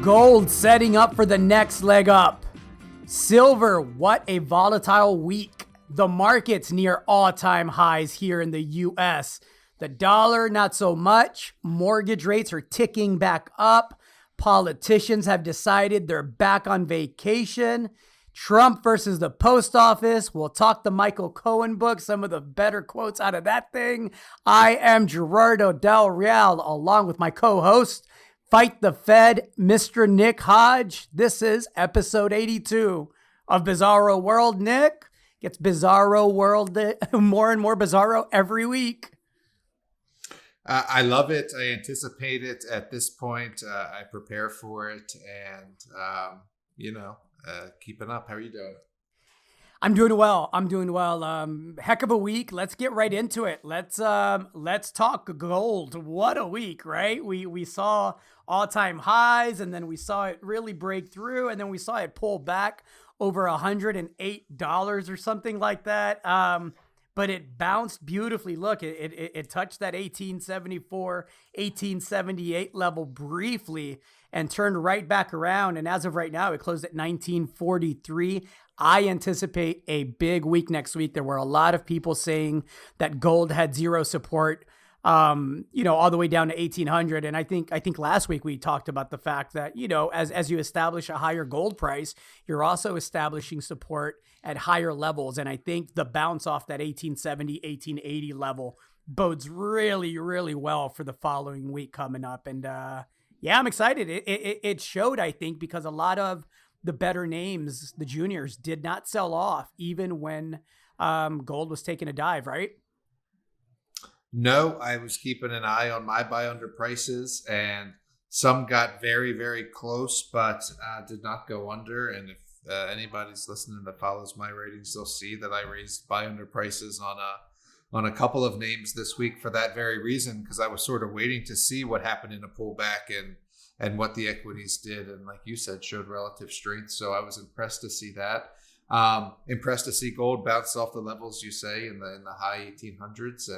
Gold setting up for the next leg up. Silver, what a volatile week. The market's near all-time highs here in the U.S. The dollar, not so much. Mortgage rates are ticking back up. Politicians have decided they're back on vacation. Trump versus the post office. We'll talk the Michael Cohen book, some of the better quotes out of that thing. I am Gerardo Del Real, along with my co-host, Fight the Fed, Mr. Nick Hodge. This is episode 82 of Bizarro World. Nick, gets Bizarro World more and more bizarro every week. I love it. I anticipate it at this point. I prepare for it and, keeping up. How are you doing? I'm doing well. Heck of a week. Let's get right into it. Let's talk gold. What a week, right? We saw all-time highs, and then we saw it really break through, and then we saw it pull back over $108 or something like that. But it bounced beautifully. Look, it touched that 1874, 1878 level briefly and turned right back around. And as of right now, it closed at 1943. I anticipate a big week next week. There were a lot of people saying that gold had zero support, all the way down to 1800. And I think last week we talked about the fact that, as you establish a higher gold price, you're also establishing support at higher levels. And I think the bounce off that 1870, 1880 level bodes really, really well for the following week coming up. And, I'm excited. It showed, I think, because a lot of the better names, the juniors, did not sell off even when gold was taking a dive, right? No, I was keeping an eye on my buy under prices, and some got very, very close, but did not go under. And if anybody's listening that follows my ratings, they'll see that I raised buy under prices on a couple of names this week for that very reason, because I was sort of waiting to see what happened in a pullback and what the equities did. And like you said, showed relative strength. So I was impressed to see that. Impressed to see gold bounce off the levels, you say, in the high 1800s,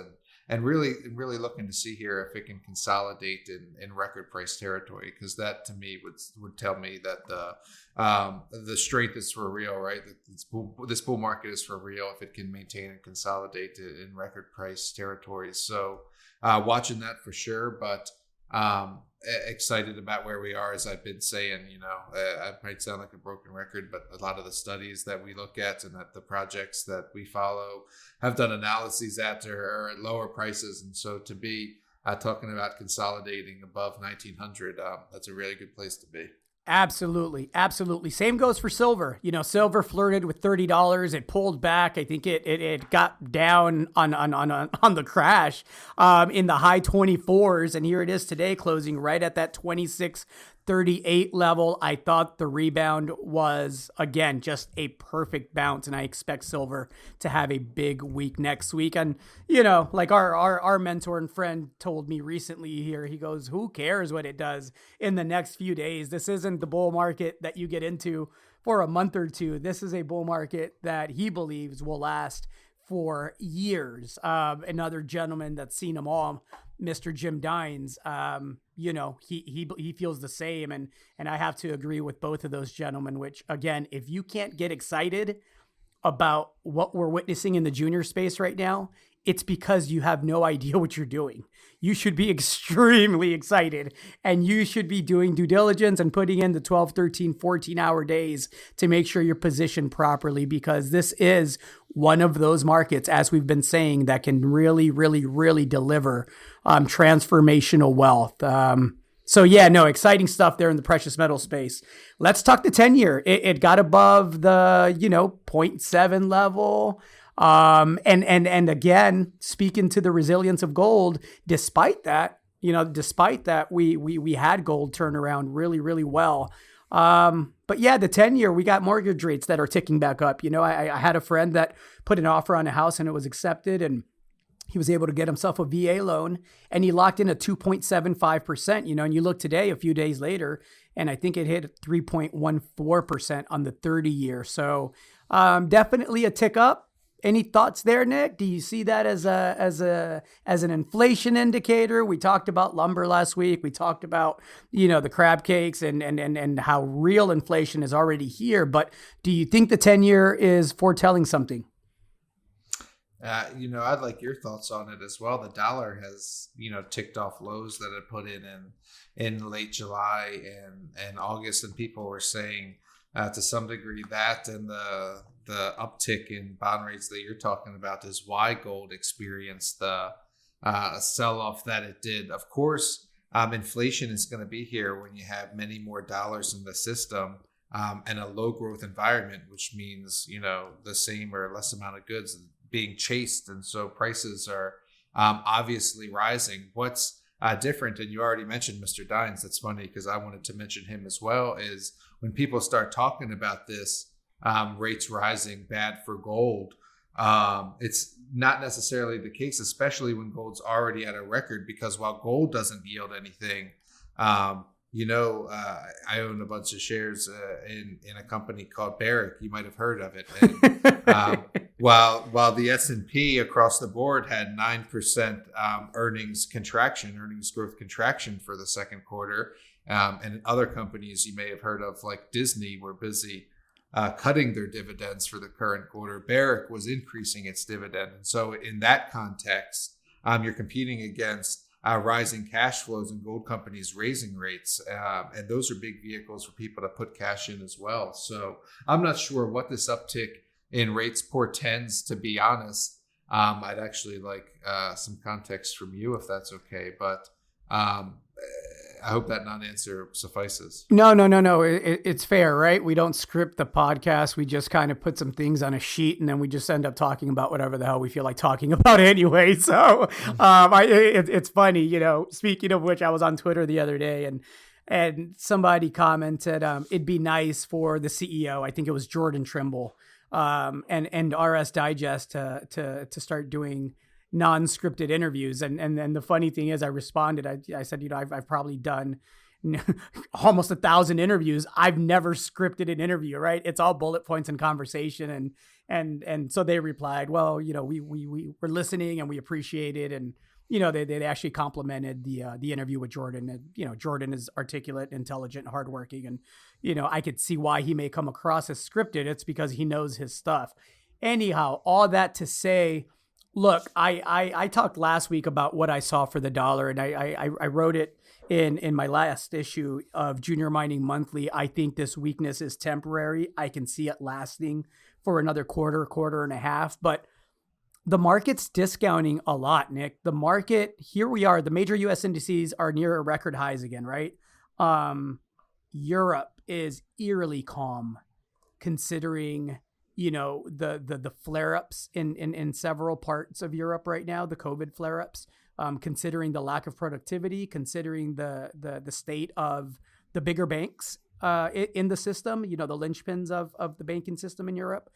and really looking to see here if it can consolidate in record price territory, because that to me would tell me that the strength is for real, right? This bull market is for real if it can maintain and consolidate in record price territories. So watching that for sure, but excited about where we are. As I've been saying, I might sound like a broken record, but a lot of the studies that we look at and that the projects that we follow have done analyses at are at lower prices. And so to be talking about consolidating above 1900, that's a really good place to be. Absolutely. Same goes for silver. Silver flirted with $30. It pulled back. I think it got down on the crash in the high 24s, and here it is today, closing right at that 26.38 level. I thought the rebound was, again, just a perfect bounce, and I expect silver to have a big week next week. And, like our mentor and friend told me recently here, he goes, who cares what it does in the next few days? This isn't the bull market that you get into for a month or two. This is a bull market that he believes will last for years. Another gentleman that's seen them all, Mr. Jim Dines, he feels the same. And I have to agree with both of those gentlemen, which, again, if you can't get excited about what we're witnessing in the junior space right now, it's because you have no idea what you're doing. You should be extremely excited, and you should be doing due diligence and putting in the 12, 13, 14-hour days to make sure you're positioned properly, because this is one of those markets, as we've been saying, that can really, really, really deliver transformational wealth. Exciting stuff there in the precious metal space. Let's talk the 10-year. It got above the, 0.7 level. And again, speaking to the resilience of gold, despite that, we had gold turn around really, really well. But yeah, the 10-year, we got mortgage rates that are ticking back up. I had a friend that put an offer on a house and it was accepted, and he was able to get himself a VA loan, and he locked in at 2.75%, and you look today, a few days later, and I think it hit 3.14% on the 30-year. So, definitely a tick up. Any thoughts there, Nick? Do you see that as an inflation indicator? We talked about lumber last week. We talked about, the crab cakes and how real inflation is already here. But do you think the 10-year is foretelling something? I'd like your thoughts on it as well. The dollar has, ticked off lows that it put in late July and August, and people were saying to some degree that and the uptick in bond rates that you're talking about is why gold experienced the sell-off that it did. Of course, inflation is going to be here when you have many more dollars in the system and a low growth environment, which means, the same or less amount of goods being chased. And so prices are obviously rising. What's different, and you already mentioned Mr. Dines, that's funny because I wanted to mention him as well, is when people start talking about this, rates rising, bad for gold, it's not necessarily the case, especially when gold's already at a record, because while gold doesn't yield anything, I own a bunch of shares in a company called Barrick. You might have heard of it. And, while the S&P across the board had 9% earnings growth contraction for the second quarter, and other companies you may have heard of, like Disney, were busy cutting their dividends for the current quarter, Barrick was increasing its dividend. And so in that context, you're competing against rising cash flows and gold companies raising rates. And those are big vehicles for people to put cash in as well. So I'm not sure what this uptick in rates portends, to be honest. I'd actually like some context from you, if that's okay. But I hope that non-answer suffices. No. It's fair, right? We don't script the podcast. We just kind of put some things on a sheet, and then we just end up talking about whatever the hell we feel like talking about anyway. So it's funny, speaking of which, I was on Twitter the other day, and somebody commented, it'd be nice for the CEO, I think it was Jordan Trimble, and RS Digest to start doing non-scripted interviews. And the funny thing is, I responded, I said, I've probably done almost 1,000 interviews. I've never scripted an interview, right? It's all bullet points and conversation. And so they replied, well, we were listening and we appreciate it. And, they actually complimented the interview with Jordan. And, Jordan is articulate, intelligent, hardworking. And, I could see why he may come across as scripted. It's because he knows his stuff. Anyhow, all that to say, look, I talked last week about what I saw for the dollar, and I wrote it in my last issue of Junior Mining Monthly. I think this weakness is temporary. I can see it lasting for another quarter and a half, but the market's discounting a lot, Nick. The market, here we are, the major U.S. indices are near record highs again, right? Europe is eerily calm considering the flare-ups in several parts of Europe right now, the COVID flare-ups, considering the lack of productivity, considering the state of the bigger banks in the system, the linchpins of the banking system in Europe.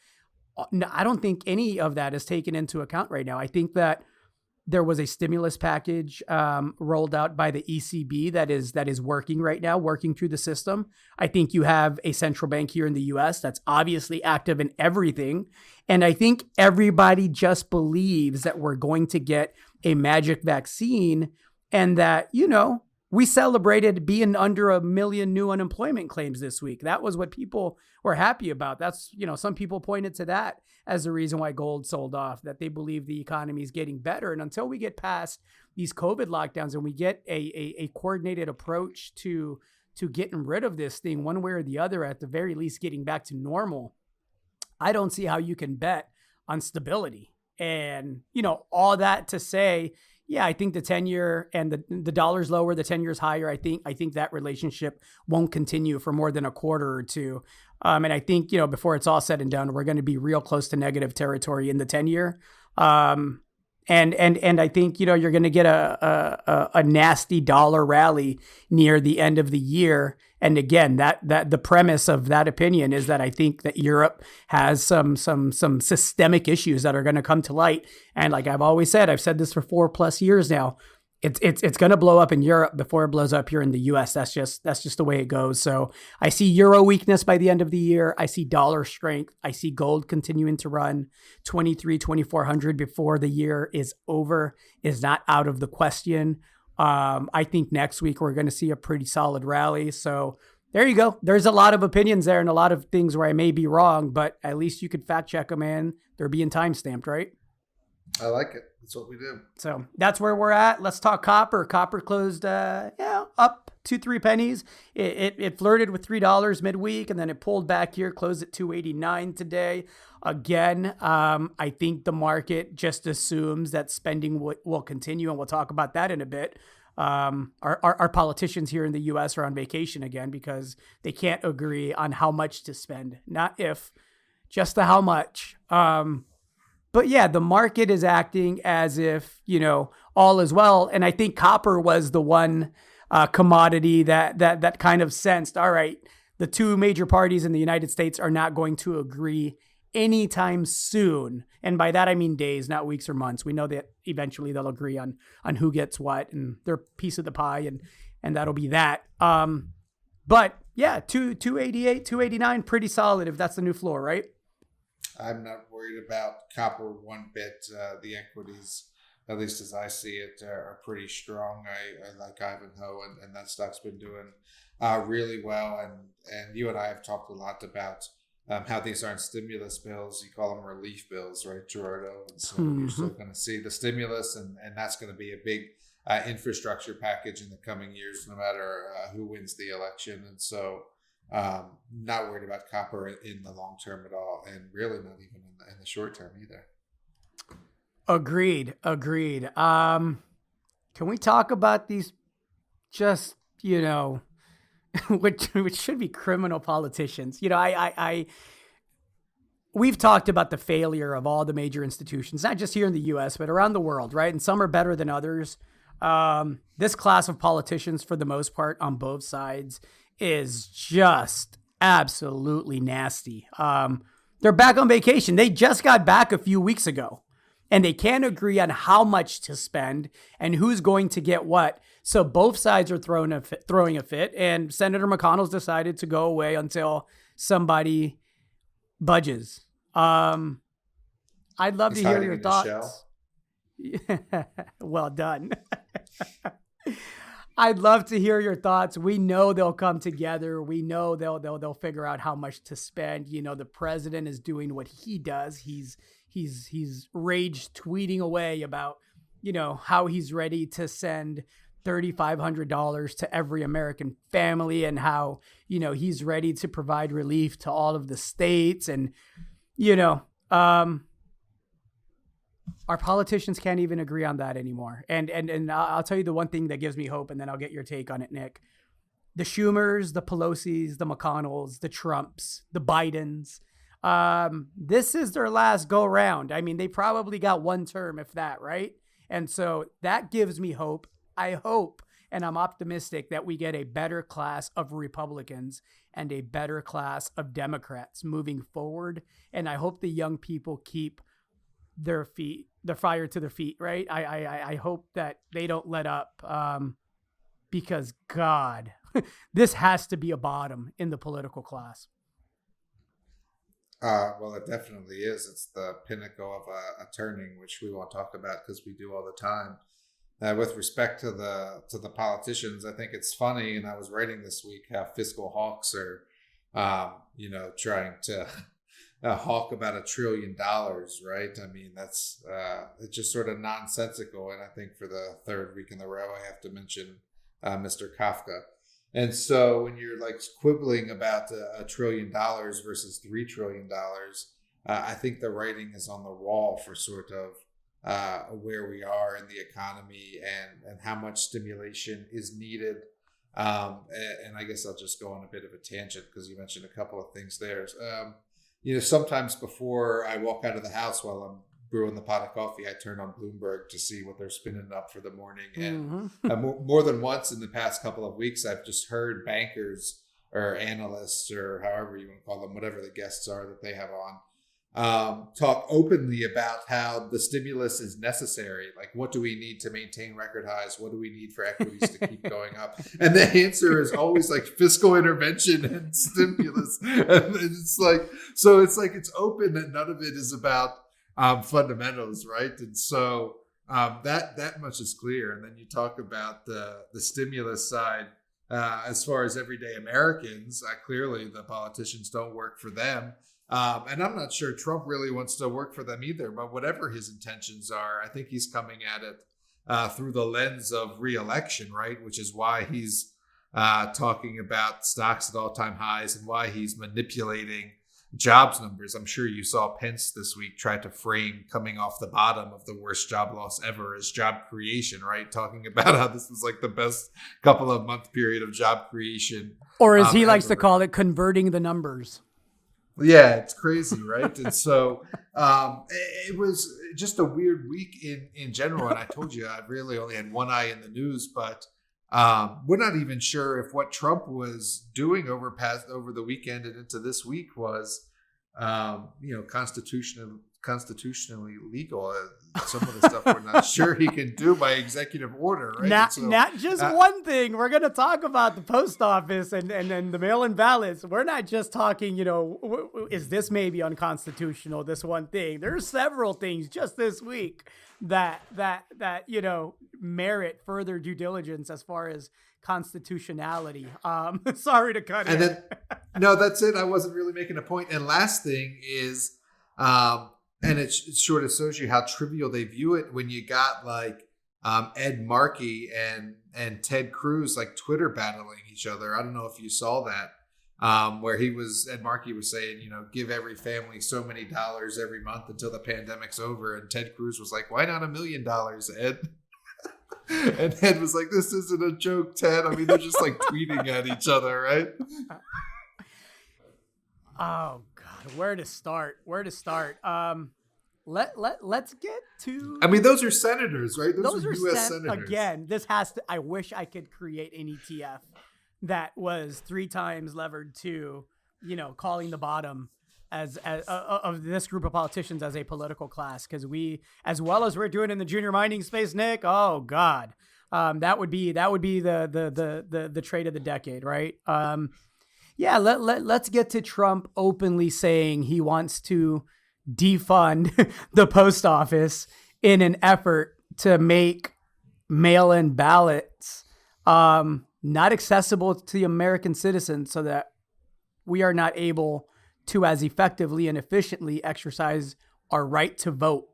No, I don't think any of that is taken into account right now. I think that there was a stimulus package rolled out by the ECB that is working right now, working through the system. I think you have a central bank here in the US that's obviously active in everything. And I think everybody just believes that we're going to get a magic vaccine, and that, we celebrated being under 1 million new unemployment claims this week. That was what people were happy about. That's, some people pointed to that as the reason why gold sold off, that they believe the economy is getting better. And until we get past these COVID lockdowns and we get a coordinated approach to getting rid of this thing one way or the other, at the very least getting back to normal, I don't see how you can bet on stability. And, all that to say, yeah, I think the 10-year and the dollar's lower, the 10-year's higher. I think that relationship won't continue for more than a quarter or two. And I think, before it's all said and done, we're going to be real close to negative territory in the 10-year. And I think, you're going to get a nasty dollar rally near the end of the year. And again, that the premise of that opinion is that I think that Europe has some systemic issues that are going to come to light. And like I've always said, I've said this for 4+ years now, It's going to blow up in Europe before it blows up here in the US. That's just the way it goes. So I see euro weakness by the end of the year. I see dollar strength. I see gold continuing to run 2,400 before the year is over, is not out of the question. I think next week we're going to see a pretty solid rally. So there you go. There's a lot of opinions there and a lot of things where I may be wrong, but at least you could fact check them and they're being timestamped, right? I like it. That's what we do. So that's where we're at. Let's talk copper. Copper closed, up 2-3 pennies. It flirted with $3 midweek, and then it pulled back here, closed at $2.89 today. Again, I think the market just assumes that spending will continue, and we'll talk about that in a bit. Our politicians here in the U.S. are on vacation again because they can't agree on how much to spend, not if, just the how much. But yeah, the market is acting as if, all is well. And I think copper was the one commodity that kind of sensed, all right, the two major parties in the United States are not going to agree anytime soon. And by that, I mean days, not weeks or months. We know that eventually they'll agree on who gets what and their piece of the pie, and that'll be that. But yeah, 288, 289, pretty solid if that's the new floor, right? I'm not worried about copper one bit. The equities, at least as I see it, are pretty strong. I like Ivanhoe, and that stock's been doing really well. And you and I have talked a lot about how these aren't stimulus bills. You call them relief bills, right, Gerardo? And so you're still going to see the stimulus, and that's going to be a big infrastructure package in the coming years, no matter who wins the election. And so not worried about copper in the long term at all, and really not even in the short term either. Agreed. Can we talk about these just, which should be criminal politicians? We've talked about the failure of all the major institutions, not just here in the US, but around the world, right? And some are better than others. This class of politicians, for the most part, on both sides, is just absolutely nasty. They're back on vacation. They just got back a few weeks ago, and they can't agree on how much to spend and who's going to get what. So both sides are throwing a fit, and Senator McConnell's decided to go away until somebody budges. I'd love to hear your thoughts. Well done. I'd love to hear your thoughts. We know they'll come together. We know they'll figure out how much to spend. The president is doing what he does. He's rage tweeting away about, how he's ready to send $3,500 to every American family, and how, he's ready to provide relief to all of the states. And, our politicians can't even agree on that anymore. And I'll tell you the one thing that gives me hope, and then I'll get your take on it, Nick. The Schumers, the Pelosi's, the McConnells, the Trumps, the Bidens. This is their last go round. I mean, they probably got one term, if that, right? And so that gives me hope. I hope, and I'm optimistic, that we get a better class of Republicans and a better class of Democrats moving forward. And I hope the young people keep their fire to their feet, right? I hope that they don't let up, because God, this has to be a bottom in the political class. Well, it definitely is. It's the pinnacle of a turning, which we won't talk about because we do all the time. With respect to the politicians, I think it's funny, and I was writing this week how fiscal hawks are, trying to hawk about $1 trillion, right? I mean, that's it's just sort of nonsensical. And I think for the third week in a row, I have to mention Mr. Kafka. And so when you're like quibbling about $1 trillion versus $3 trillion, I think the writing is on the wall for sort of where we are in the economy and how much stimulation is needed. And I guess I'll just go on a bit of a tangent because you mentioned a couple of things there. Sometimes before I walk out of the house while I'm brewing the pot of coffee, I turn on Bloomberg to see what they're spinning up for the morning. And more than once in the past couple of weeks, I've just heard bankers or analysts, or however you want to call them, whatever the guests are that they have on, talk openly about how the stimulus is necessary. Like, what do we need to maintain record highs? What do we need for equities to keep going up? And the answer is always like fiscal intervention and stimulus. And it's like, so it's like, it's open that none of it is about fundamentals, right? And so that much is clear. And then you talk about the stimulus side. As far as everyday Americans, clearly the politicians don't work for them. And I'm not sure Trump really wants to work for them either, but whatever his intentions are, I think he's coming at it through the lens of re-election, right? Which is why he's talking about stocks at all-time highs and why he's manipulating jobs numbers. I'm sure you saw Pence this week try to frame coming off the bottom of the worst job loss ever as job creation, right? Talking about how this was like the best couple of month period of job creation. Or as he likes to call it, converting the numbers. Yeah, it's crazy, right? And so it was just a weird week in general. And I told you, I really only had one eye in the news, but we're not even sure if what Trump was doing over the weekend and into this week was, constitutionally legal. Some of the stuff we're not sure he can do by executive order, right? Not just one thing. We're going to talk about the post office and the mail-in ballots. We're not just talking, is this maybe unconstitutional, this one thing. There's several things just this week that merit further due diligence as far as constitutionality. Sorry to cut in. No, that's it. I wasn't really making a point. And last thing is, and it sort of shows you how trivial they view it when you got like Ed Markey and Ted Cruz like Twitter battling each other. I don't know if you saw that, where Ed Markey was saying, give every family so many dollars every month until the pandemic's over. And Ted Cruz was like, why not $1 million, Ed? And Ed was like, this isn't a joke, Ted. I mean, they're just like tweeting at each other, right? Oh God, where to start? Let's get to. I mean, those are senators, right? Those are U.S. senators. Again, I wish I could create an ETF that was 3 times levered to, calling the bottom as of this group of politicians as a political class, because we, as well as we're doing in the junior mining space, Nick. Oh God, that would be the trade of the decade, right? Yeah, let's get to Trump openly saying he wants to defund the post office in an effort to make mail-in ballots not accessible to the American citizens so that we are not able to as effectively and efficiently exercise our right to vote.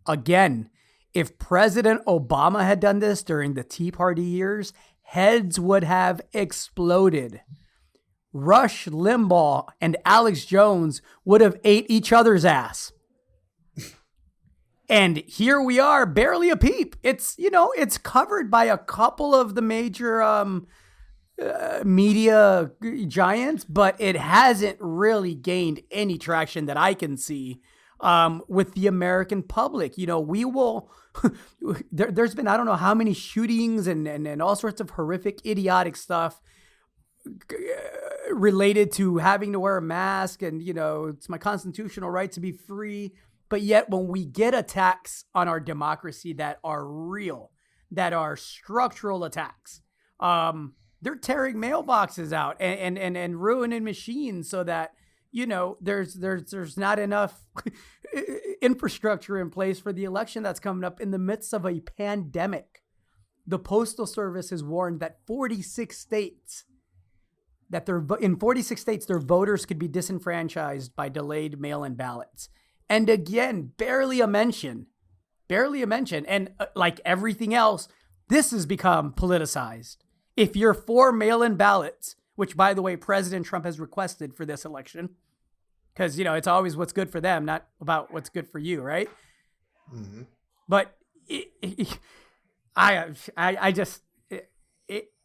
Again, if President Obama had done this during the Tea Party years, heads would have exploded. Rush Limbaugh and Alex Jones would have ate each other's ass. And here we are, barely a peep. It's covered by a couple of the major media giants, but it hasn't really gained any traction that I can see with the American public. We will, there's been, I don't know how many shootings and all sorts of horrific, idiotic stuff related to having to wear a mask and, it's my constitutional right to be free. But yet when we get attacks on our democracy that are real, that are structural attacks, they're tearing mailboxes out and ruining machines so that, there's not enough infrastructure in place for the election that's coming up in the midst of a pandemic. The Postal Service has warned that 46 states their voters could be disenfranchised by delayed mail-in ballots. And again, barely a mention. And like everything else, this has become politicized. If you're for mail-in ballots, which by the way, President Trump has requested for this election, because, it's always what's good for them, not about what's good for you, right? Mm-hmm. But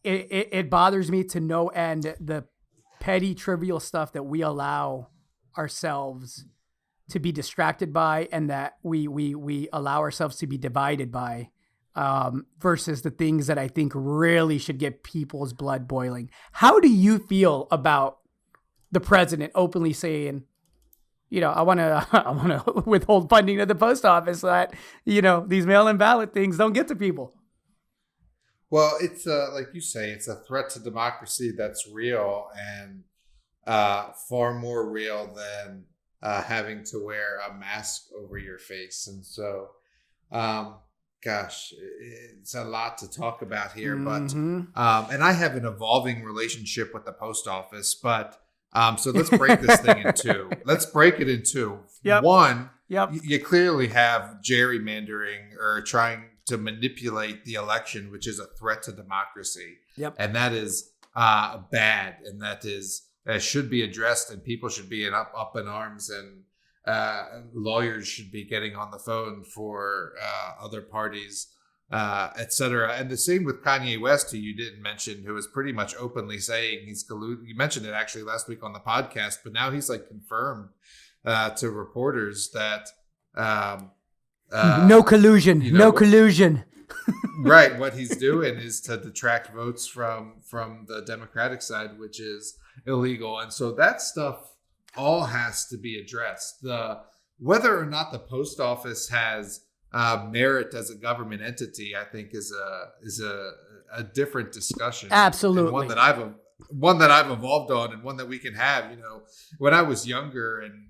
it bothers me to no end the petty, trivial stuff that we allow ourselves to be distracted by, and that we allow ourselves to be divided by, versus the things that I think really should get people's blood boiling. How do you feel about the president openly saying I want to I want to withhold funding to the post office so that, these mail-in ballot things don't get to people. Well, it's like you say, it's a threat to democracy that's real and far more real than having to wear a mask over your face. And so, gosh, it's a lot to talk about here. Mm-hmm. But and I have an evolving relationship with the post office. But so let's break this thing in two. Let's break it in two. Yep. One, Yep. You clearly have gerrymandering or trying to manipulate the election, which is a threat to democracy. Yep. And that is bad, and that should be addressed, and people should be up in arms, and lawyers should be getting on the phone for other parties, etc. And the same with Kanye West, who you didn't mention, who is pretty much openly saying he's colluded. You mentioned it actually last week on the podcast, but now he's like confirmed to reporters that no collusion. No collusion. Right. What he's doing is to detract votes from the Democratic side, which is illegal. And so that stuff all has to be addressed. Whether or not the post office has merit as a government entity, I think is a different discussion. Absolutely. And one that I've evolved on, and one that we can have. When I was younger and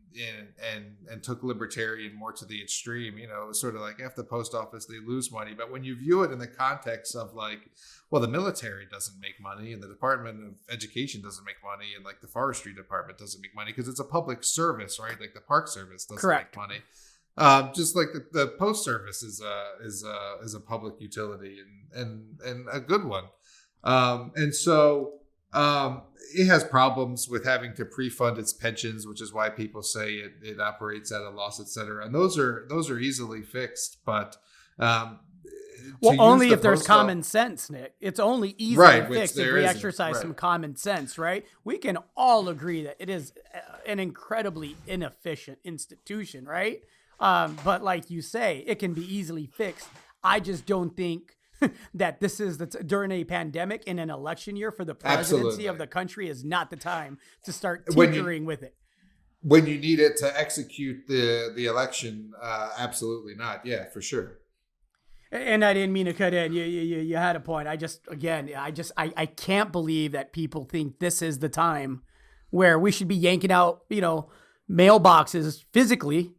took libertarian more to the extreme, it was sort of like, if the post office, they lose money. But when you view it in the context of like, well, the military doesn't make money, and the Department of Education doesn't make money, and like the Forestry Department doesn't make money because it's a public service, right? Like the Park Service doesn't Correct. make money. Just like the Post Service is a public utility and a good one. And so it has problems with having to pre-fund its pensions, which is why people say it operates at a loss, et cetera. And those are easily fixed, but only if there's common sense, Nick. It's only easily fixed if we exercise some common sense, right? We can all agree that it is an incredibly inefficient institution, right? But like you say, it can be easily fixed. I just don't think that this is during a pandemic in an election year for the presidency of the country is not the time to start tinkering with it. When you need it to execute the election, absolutely not. Yeah, for sure. And I didn't mean to cut in. You had a point. I can't believe that people think this is the time where we should be yanking out, mailboxes physically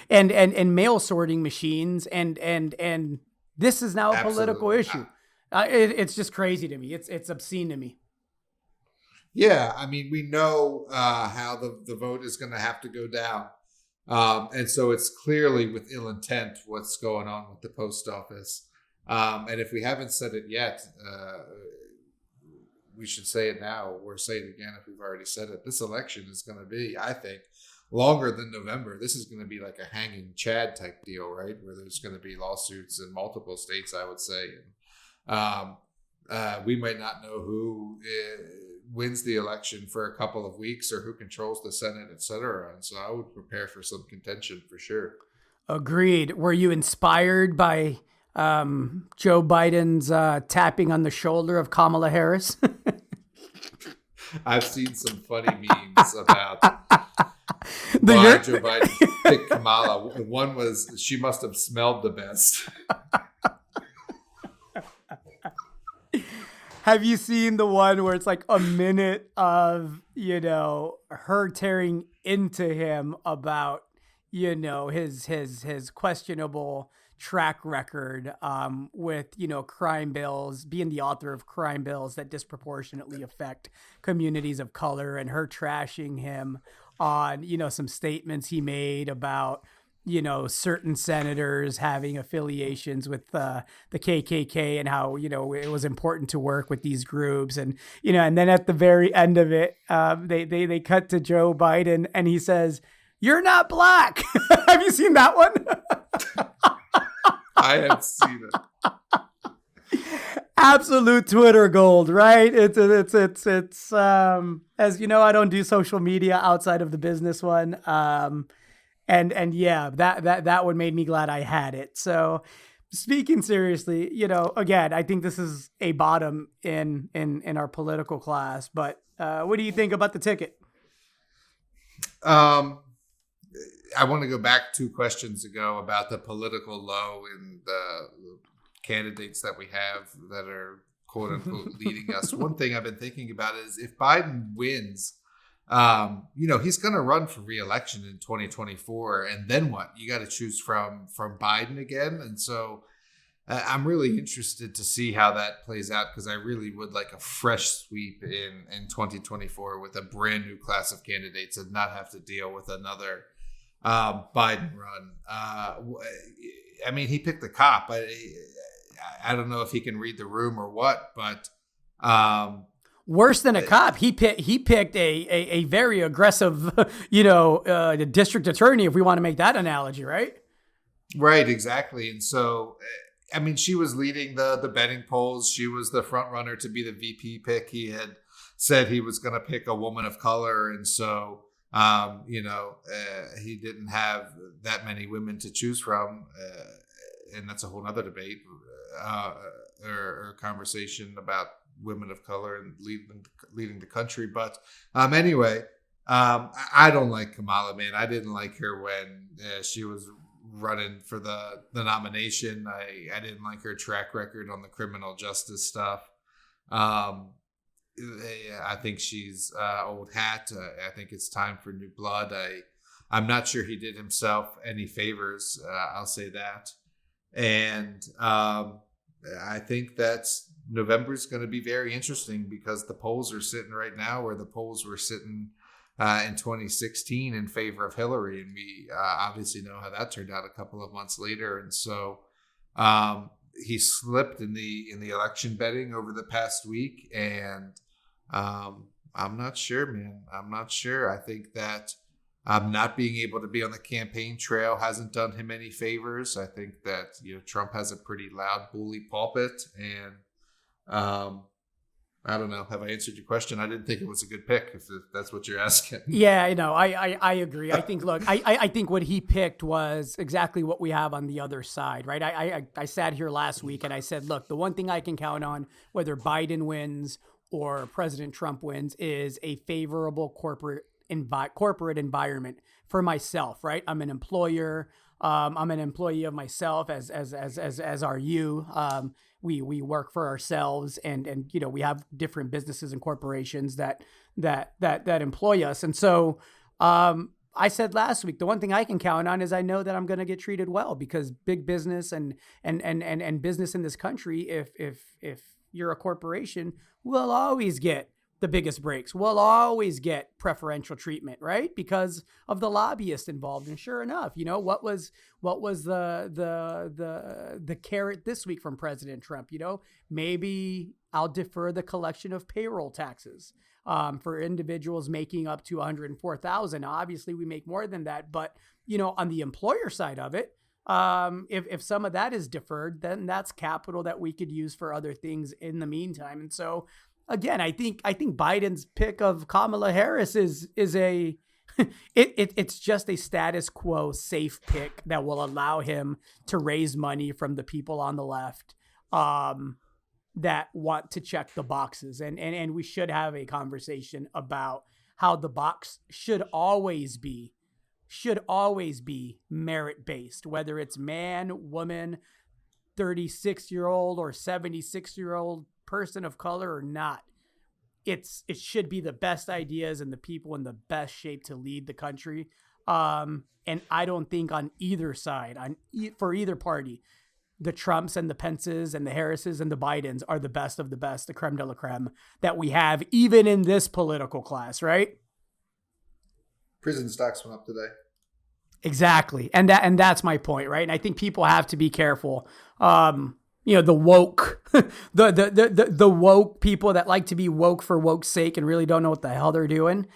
and mail sorting machines and this is now a political issue. It's just crazy to me. It's obscene to me. Yeah, I mean, we know how the vote is going to have to go down. And so it's clearly with ill intent what's going on with the post office. And if we haven't said it yet, we should say it now, or say it again if we've already said it. This election is going to be, I think, longer than November. This is going to be like a hanging Chad type deal, right? Where there's going to be lawsuits in multiple states, I would say. And we might not know who wins the election for a couple of weeks, or who controls the Senate, et cetera. And so I would prepare for some contention for sure. Agreed. Were you inspired by Joe Biden's tapping on the shoulder of Kamala Harris? I've seen some funny memes about why Joe Biden picked Kamala. One was, she must have smelled the best. Have you seen the one where it's like a minute of, her tearing into him about, his questionable track record with, crime bills, being the author of crime bills that disproportionately affect communities of color, and her trashing him on, some statements he made about, certain senators having affiliations with the KKK, and how, it was important to work with these groups. And, and then at the very end of it, they cut to Joe Biden and he says, "You're not black." Have you seen that one? I have seen it. Absolute Twitter gold, right? It's as you know, I don't do social media outside of the business one. And yeah, that one made me glad I had it. So speaking seriously, again, I think this is a bottom in our political class, but what do you think about the ticket? I want to go back 2 questions ago about the political low in the candidates that we have that are quote unquote leading us. One thing I've been thinking about is if Biden wins, he's going to run for re-election in 2024, and then what? You got to choose from Biden again, and so I'm really interested to see how that plays out, because I really would like a fresh sweep in 2024 with a brand new class of candidates and not have to deal with another Biden run. I mean, he picked the cop. I don't know if he can read the room or what, but worse than a cop, he picked a very aggressive, district attorney, if we want to make that analogy, right? Right, exactly. And so, I mean, she was leading the betting polls. She was the front runner to be the VP pick. He had said he was going to pick a woman of color, and so he didn't have that many women to choose from, and that's a whole other debate or conversation about women of color and leading the country. But anyway, I don't like Kamala, man. I didn't like her when she was running for the nomination. I didn't like her track record on the criminal justice stuff. I think she's old hat. I think it's time for new blood. I'm not sure he did himself any favors. I'll say that. And I think that November is going to be very interesting, because the polls are sitting right now where the polls were sitting in 2016 in favor of Hillary. And we obviously know how that turned out a couple of months later. And so he slipped in the election betting over the past week. And I'm not sure, man. I'm not sure. I think that not being able to be on the campaign trail hasn't done him any favors. I think that Trump has a pretty loud bully pulpit, and I don't know. Have I answered your question? I didn't think it was a good pick, if that's what you're asking. Yeah, I agree. I think, look, I think what he picked was exactly what we have on the other side, right? I sat here last week and I said, look, the one thing I can count on, whether Biden wins or President Trump wins, is a favorable corporate environment for myself, right? I'm an employer. I'm an employee of myself, as are you. We work for ourselves, and we have different businesses and corporations that employ us. And so I said last week, the one thing I can count on is I know that I'm going to get treated well, because big business and business in this country, if you're a corporation, will always get the biggest breaks. We'll always get preferential treatment, right? Because of the lobbyists involved. And sure enough, what was the carrot this week from President Trump? Maybe I'll defer the collection of payroll taxes for individuals making up to $104,000. Obviously, we make more than that, but on the employer side of it, if some of that is deferred, then that's capital that we could use for other things in the meantime. And so, again, I think Biden's pick of Kamala Harris is it's just a status quo safe pick that will allow him to raise money from the people on the left that want to check the boxes. And we should have a conversation about how the box should always be merit-based, whether it's man, woman, 36-year-old or 76-year-old person of color or not. It should be the best ideas and the people in the best shape to lead the country. And I don't think on either side, for either party, the Trumps and the Pences and the Harrises and the Bidens are the best of the best, the creme de la creme that we have, even in this political class, right? Prison stocks went up today. Exactly. And that's my point, right? And I think people have to be careful. The woke, the woke people that like to be woke for woke's sake and really don't know what the hell they're doing.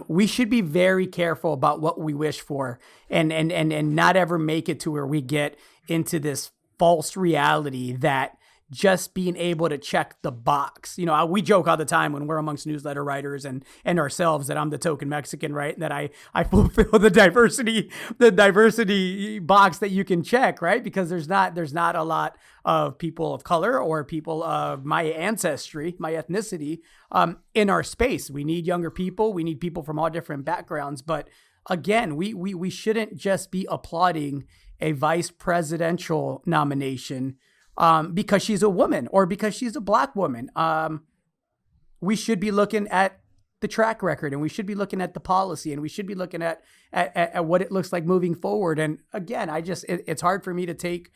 We should be very careful about what we wish for and not ever make it to where we get into this false reality that just being able to check the box. We joke all the time when we're amongst newsletter writers and ourselves that I'm the token Mexican, right? And that I fulfill the diversity box that you can check, right? Because there's not a lot of people of color or people of my ancestry, my ethnicity, in our space. We need younger people. We need people from all different backgrounds. But again, we shouldn't just be applauding a vice presidential nomination because she's a woman or because she's a black woman. We should be looking at the track record, and we should be looking at the policy, and we should be looking at what it looks like moving forward. And again, it's hard for me to take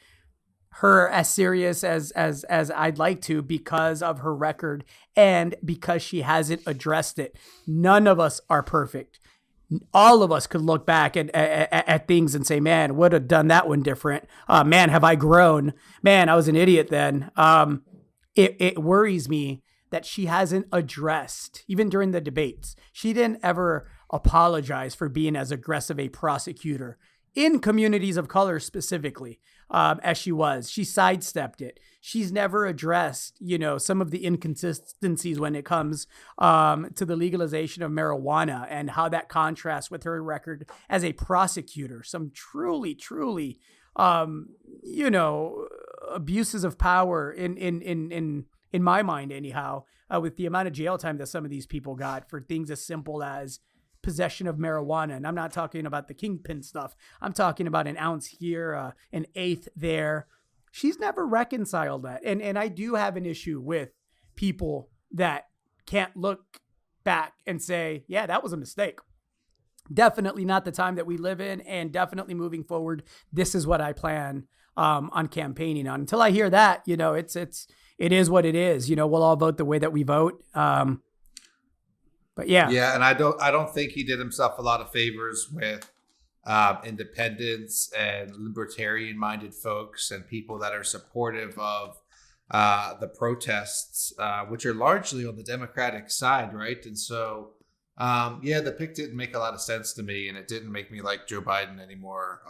her as serious as I'd like to because of her record and because she hasn't addressed it. None of us are perfect. All of us could look back at things and say, man, would have done that one different. Man, have I grown? Man, I was an idiot then. It worries me that she hasn't addressed, even during the debates. She didn't ever apologize for being as aggressive a prosecutor in communities of color specifically, as she was. She sidestepped it. She's never addressed, some of the inconsistencies when it comes to the legalization of marijuana and how that contrasts with her record as a prosecutor. Some truly, truly, abuses of power in my mind, anyhow, with the amount of jail time that some of these people got for things as simple as possession of marijuana. And I'm not talking about the kingpin stuff. I'm talking about an ounce here, an eighth there. She's never reconciled that. And I do have an issue with people that can't look back and say, yeah, that was a mistake. Definitely not the time that we live in, and definitely moving forward, this is what I plan on campaigning on. Until I hear that, it is what it is. We'll all vote the way that we vote. But yeah. Yeah, and I don't think he did himself a lot of favors with independents and libertarian-minded folks and people that are supportive of the protests, which are largely on the Democratic side, right? And so, the pick didn't make a lot of sense to me, and it didn't make me like Joe Biden anymore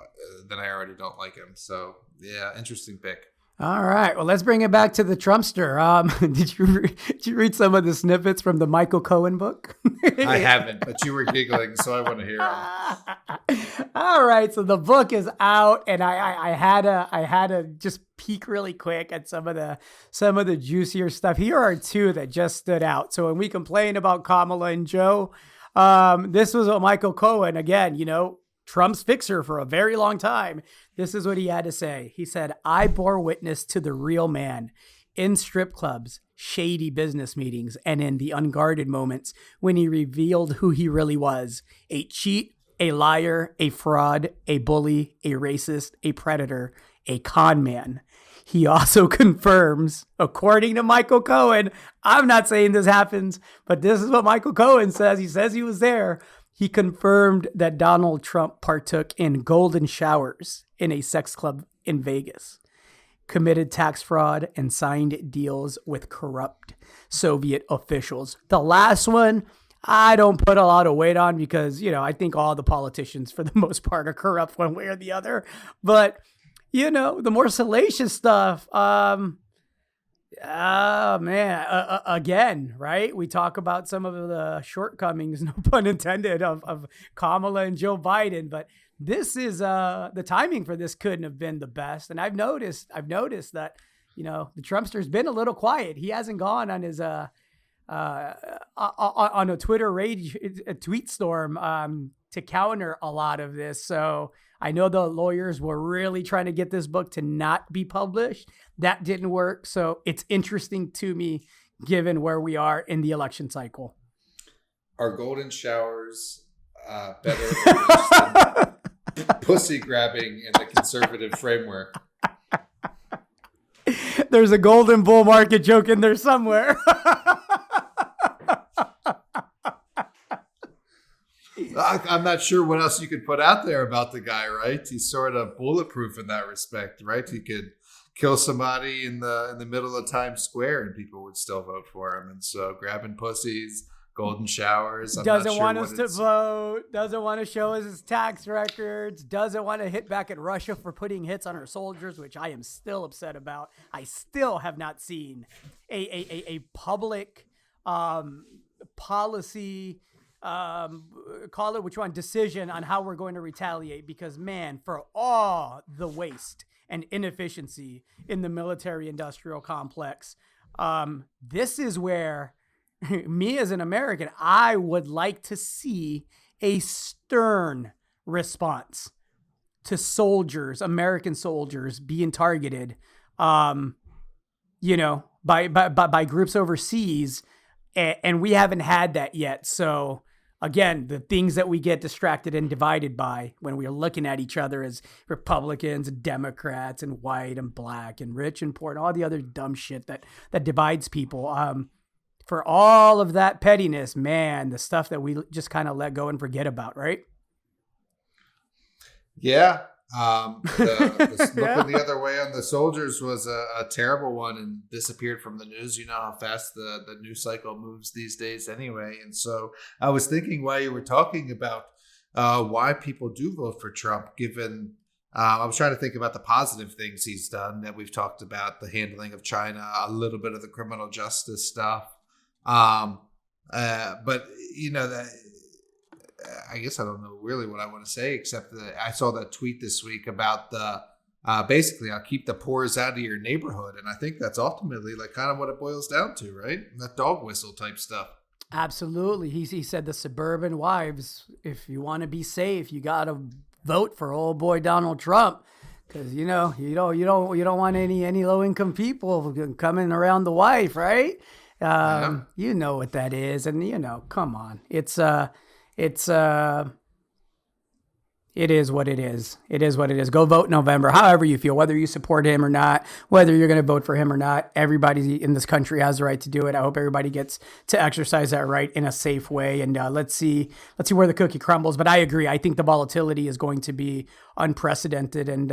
than I already don't like him. So, yeah, interesting pick. All right. Well, let's bring it back to the Trumpster. Did you read some of the snippets from the Michael Cohen book? I haven't, but you were giggling, so I want to hear them. All right. So the book is out, and I had to just peek really quick at some of the juicier stuff. Here are two that just stood out. So when we complain about Kamala and Joe, this was what Michael Cohen, again, Trump's fixer for a very long time. This is what he had to say. He said, I bore witness to the real man in strip clubs, shady business meetings, and in the unguarded moments when he revealed who he really was: a cheat, a liar, a fraud, a bully, a racist, a predator, a con man. He also confirms, according to Michael Cohen, I'm not saying this happens, but this is what Michael Cohen says. He says he was there. He confirmed that Donald Trump partook in golden showers in a sex club in Vegas, committed tax fraud, and signed deals with corrupt Soviet officials. The last one, I don't put a lot of weight on because, I think all the politicians for the most part are corrupt one way or the other. But, the more salacious stuff, again, right? We talk about some of the shortcomings, no pun intended, of Kamala and Joe Biden, but this is the timing for this couldn't have been the best. And I've noticed that the Trumpster's been a little quiet. He hasn't gone on his on a Twitter rage, a tweet storm to counter a lot of this. So I know the lawyers were really trying to get this book to not be published. That didn't work. So it's interesting to me, given where we are in the election cycle. Are golden showers better or worse than pussy grabbing in the conservative framework? There's a golden bull market joke in there somewhere. I'm not sure what else you could put out there about the guy, right? He's sort of bulletproof in that respect, right? He could kill somebody in the middle of Times Square and people would still vote for him. And so grabbing pussies, golden showers. Doesn't want us to vote. Doesn't want to show us his tax records. Doesn't want to hit back at Russia for putting hits on our soldiers, which I am still upset about. I still have not seen a public policy, call it which one, decision on how we're going to retaliate, because man, for all the waste and inefficiency in the military industrial complex, this is where me as an American, I would like to see a stern response to soldiers, American soldiers being targeted, by groups overseas. And we haven't had that yet. So again, the things that we get distracted and divided by when we are looking at each other as Republicans and Democrats and white and black and rich and poor and all the other dumb shit that divides people. For all of that pettiness, man, the stuff that we just kind of let go and forget about, right? Yeah. Looking the other way on the soldiers was a terrible one and disappeared from the news. You know how fast the news cycle moves these days anyway. And so I was thinking while you were talking about why people do vote for Trump, given I was trying to think about the positive things he's done that we've talked about, the handling of China, a little bit of the criminal justice stuff. But you know that I guess I don't know really what I want to say, except that I saw that tweet this week about the basically I'll keep the pores out of your neighborhood. And I think that's ultimately like kind of what it boils down to, right? That dog whistle type stuff. Absolutely. He said the suburban wives, if you want to be safe, you got to vote for old boy Donald Trump. Because, you don't want any low income people coming around the wife, right? You know what that is. And, come on. It is what it is. It is what it is. Go vote November, however you feel, whether you support him or not, whether you're going to vote for him or not. Everybody in this country has the right to do it. I hope everybody gets to exercise that right in a safe way. And let's see where the cookie crumbles. But I agree. I think the volatility is going to be unprecedented. And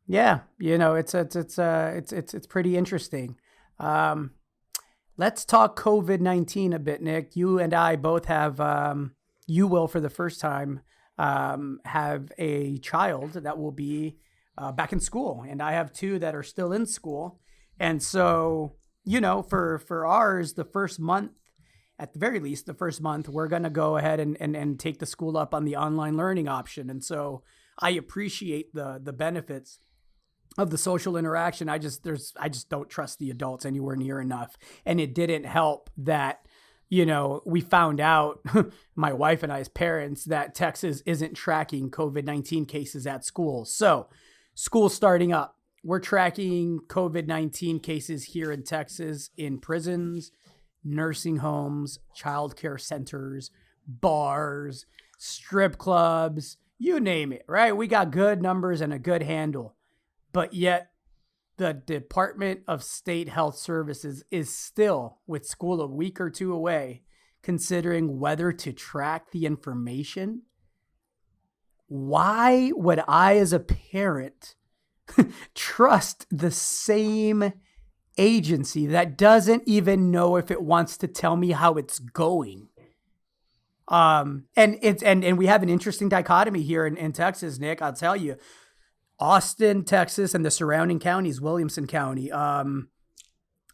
it's pretty interesting. Let's talk COVID-19 a bit, Nick. You and I both have, you will for the first time, have a child that will be back in school. And I have two that are still in school. And so, for ours, the first month, at the very least, the first month, we're going to go ahead and take the school up on the online learning option. And so I appreciate the benefits of the social interaction. I just don't trust the adults anywhere near enough. And it didn't help that, we found out, my wife and I's parents, that Texas isn't tracking COVID-19 cases at school. So school starting up, we're tracking COVID-19 cases here in Texas in prisons, nursing homes, childcare centers, bars, strip clubs, you name it, right? We got good numbers and a good handle. But yet the Department of State Health Services is still, with school a week or two away, considering whether to track the information. Why would I, as a parent, trust the same agency that doesn't even know if it wants to tell me how it's going? And we have an interesting dichotomy here in Texas, Nick. I'll tell you. Austin, Texas, and the surrounding counties, Williamson County,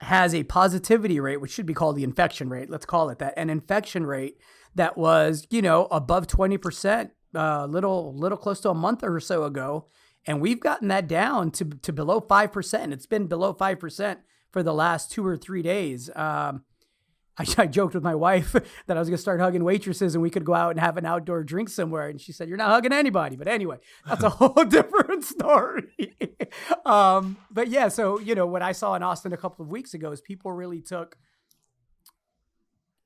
has a positivity rate, which should be called the infection rate. Let's call it that. An infection rate that was, above 20%, little close to a month or so ago. And we've gotten that down to below 5%. It's been below 5% for the last 2 or 3 days. I joked with my wife that I was going to start hugging waitresses and we could go out and have an outdoor drink somewhere. And she said, "You're not hugging anybody." But anyway, that's a whole different story. But yeah, so, what I saw in Austin a couple of weeks ago is people really took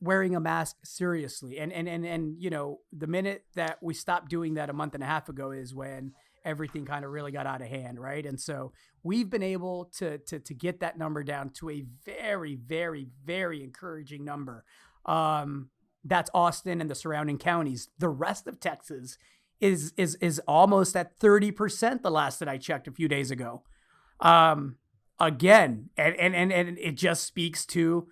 wearing a mask seriously. And the minute that we stopped doing that a month and a half ago is when everything kind of really got out of hand, right? And so we've been able to get that number down to a very, very, very encouraging number. That's Austin and the surrounding counties. The rest of Texas is almost at 30% the last that I checked a few days ago. Again, and it just speaks to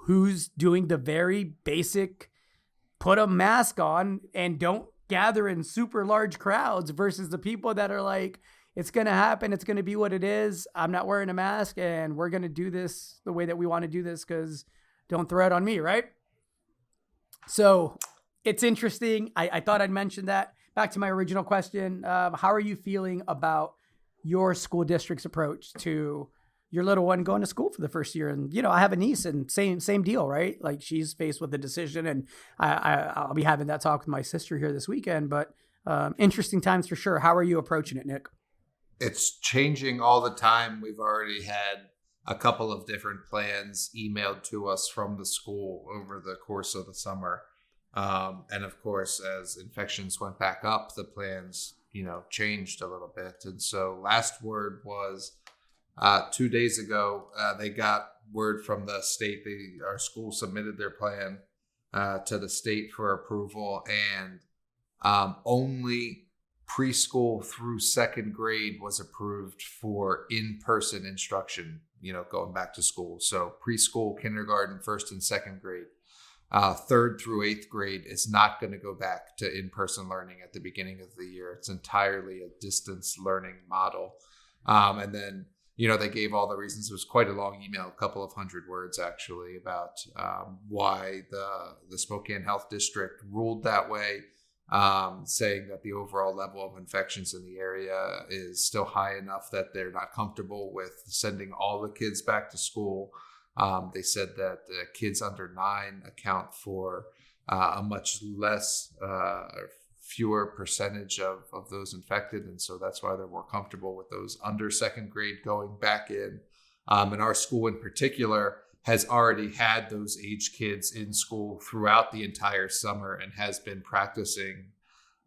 who's doing the very basic, put a mask on and don't gather in super large crowds versus the people that are like, it's going to happen. It's going to be what it is. I'm not wearing a mask and we're going to do this the way that we want to do this because don't throw it on me, right? So it's interesting. I thought I'd mention that. Back to my original question. How are you feeling about your school district's approach to, your little one going to school for the first year. And, I have a niece and same deal, right? Like she's faced with a decision, and I'll be having that talk with my sister here this weekend, but interesting times for sure. How are you approaching it, Nick? It's changing all the time. We've already had a couple of different plans emailed to us from the school over the course of the summer. And of course, as infections went back up, the plans, changed a little bit. And so last word was 2 days ago, they got word from the state. Our school submitted their plan to the state for approval, and only preschool through second grade was approved for in-person instruction, going back to school. So preschool, kindergarten, first and second grade. Third through eighth grade is not going to go back to in-person learning at the beginning of the year. It's entirely a distance learning model. And then, they gave all the reasons. It was quite a long email, a couple of hundred words actually, about why the Spokane Health District ruled that way, saying that the overall level of infections in the area is still high enough that they're not comfortable with sending all the kids back to school. They said that kids under 9 account for a much less, fewer percentage of those infected. And so that's why they're more comfortable with those under second grade going back in. And our school in particular has already had those age kids in school throughout the entire summer and has been practicing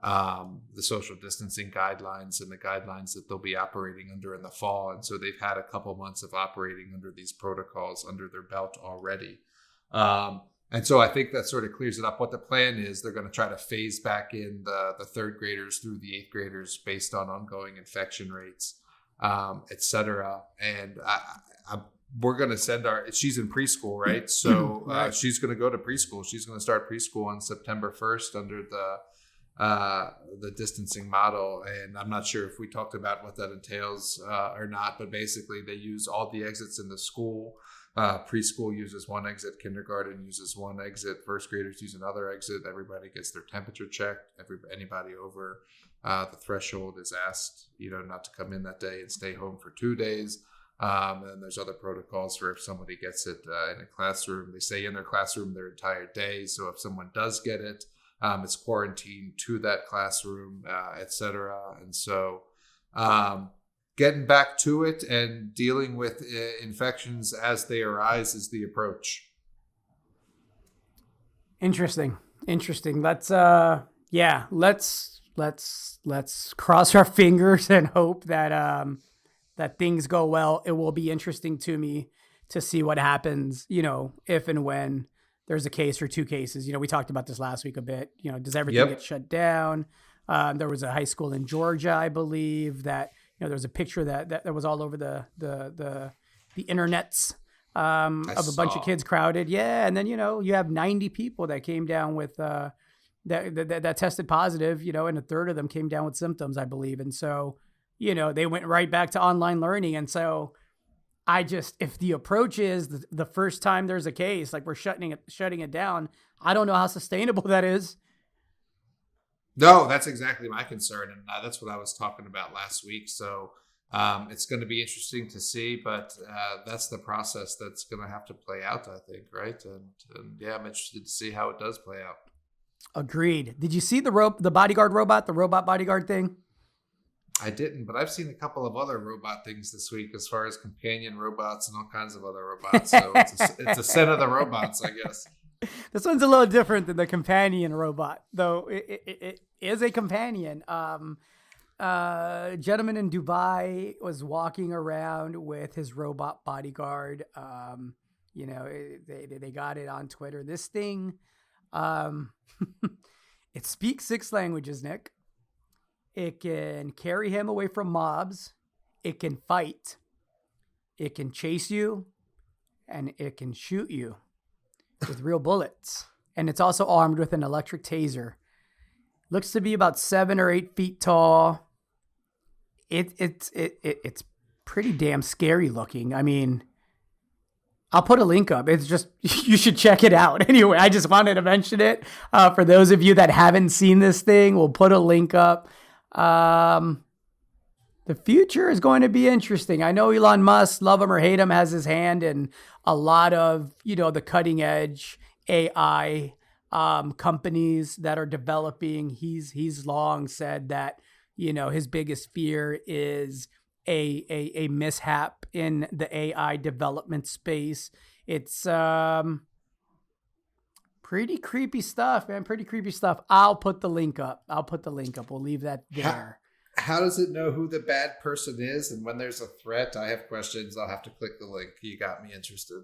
the social distancing guidelines and the guidelines that they'll be operating under in the fall. And so they've had a couple months of operating under these protocols under their belt already. And so I think that sort of clears it up. What the plan is, they're going to try to phase back in the third graders through the eighth graders based on ongoing infection rates, et cetera. And we're going to send she's in preschool, right? So Right. She's going to go to preschool. She's going to start preschool on September 1st under the distancing model. And I'm not sure if we talked about what that entails or not, but basically they use all the exits in the school. Preschool uses one exit, kindergarten uses one exit, first graders use another exit. Everybody gets their temperature checked. Anybody over the threshold is asked, not to come in that day and stay home for 2 days. And there's other protocols for if somebody gets it in a classroom. They stay in their classroom their entire day. So if someone does get it, it's quarantined to that classroom, et cetera. And so getting back to it and dealing with infections as they arise is the approach. Interesting. Let's cross our fingers and hope that that things go well. It will be interesting to me to see what happens, if and when there's a case or two cases. We talked about this last week a bit. Does everything get shut down? There was a high school in Georgia, I believe, that there was a picture that was all over the internets of a bunch of kids crowded. Yeah, and then you have 90 people that came down with that tested positive. And a third of them came down with symptoms, I believe. And so they went right back to online learning. And so if the approach is the first time there's a case, like we're shutting it down, I don't know how sustainable that is. No, that's exactly my concern. And that's what I was talking about last week. So it's going to be interesting to see, but that's the process that's going to have to play out, I think. Right. And yeah, I'm interested to see how it does play out. Agreed. Did you see the Bodyguard robot, the robot Bodyguard thing? I didn't, but I've seen a couple of other robot things this week as far as companion robots and all kinds of other robots. So it's a set of the robots, I guess. This one's a little different than the companion robot, though it is a companion. Gentleman in Dubai was walking around with his robot Bodyguard. They got it on Twitter. This thing, it speaks 6 languages, Nick. It can carry him away from mobs. It can fight. It can chase you. And it can shoot you with real bullets. And it's also armed with an electric taser. Looks to be about 7 or 8 feet tall. It's pretty damn scary looking. I mean, I'll put a link up. It's just, you should check it out. Anyway, I just wanted to mention it. For those of you that haven't seen this thing, we'll put a link up. The future is going to be interesting. I know Elon Musk, love him or hate him, has his hand in a lot of, the cutting edge AI companies that are developing. He's long said that, his biggest fear is a mishap in the AI development space. It's pretty creepy stuff, man. Pretty creepy stuff. I'll put the link up. We'll leave that there. How does it know who the bad person is? And when there's a threat, I have questions. I'll have to click the link. You got me interested.